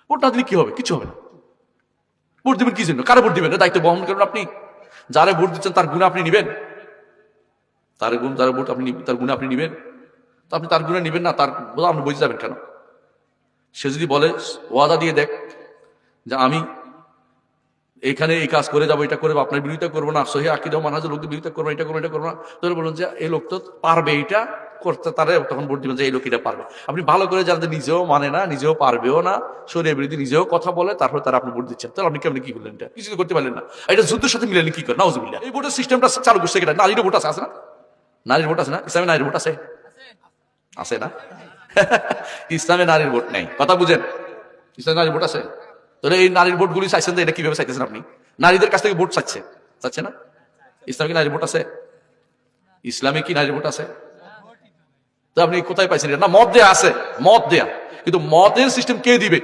Vote না দিলে কি হবে? কিছু হবে না। ভোট দিবেন কি জন্য? কারে ভোট দিবেন? দায়িত্ব বহন করবেন আপনি। যারে ভোট দিচ্ছেন তার গুণ আপনি নিবেন? তার ভোট আপনি তার গুণ আপনি নিবেন? তো আপনি তার গুণে নিবেন না, তার আপনি বুঝে যাবেন কেন? সে যদি বলে, ওয়াদা দিয়ে দেখ যে আমি এখানে এই কাজ করে যাবো, এটা করে আপনার বিরোধিতা করবো না, সহি আকীদা মানহাজের লোকদের বিরোধিতা করবো, এটা করবো, এটা করবো না, তাহলে বলুন যে এই লোক তো পারবে এটা করতে, তারা তখন ভোট দিবেন যে এই লোক এটা পারবে। আপনি ভালো করে জানতে নিজেও মানে না, নিজেও পারবেও না, শরীরের বিরোধী নিজেও কথা বলে, তারপরে তারা আপনি ভোট দিচ্ছেন, তাহলে আপনি কেমন কি করলেন? এটা কিছু করতে পারলেন না। এটা যুদ্ধের সাথে মিলেন কি করে? নাউজুবিল্লাহ। এই ভোটের সিস্টেমটা চালু করছে কেটা? নারীর ভোট আছে না? নারীর ভোট আছে না? ইসলামে নারীর ভোট আছে? আছে না? ইসলামে নারীর ভোট নেই, কথা বুঝেন। ইসলামে নারীর ভোট আছে? তাহলে এই নারীর ভোট গুলি চাইছেন তো এটা কিভাবে চাইতেছেন আপনি? নারীদের কাছ থেকে ভোট চাচ্ছে না? ইসলামে কি নারীর ভোট আছে? ইসলামে কি নারীর ভোট আছে? তো আপনি কোথায় পাইছেন? না মত দেয়া আছে, মত দেয়া, কিন্তু মতের সিস্টেম কে দিবে?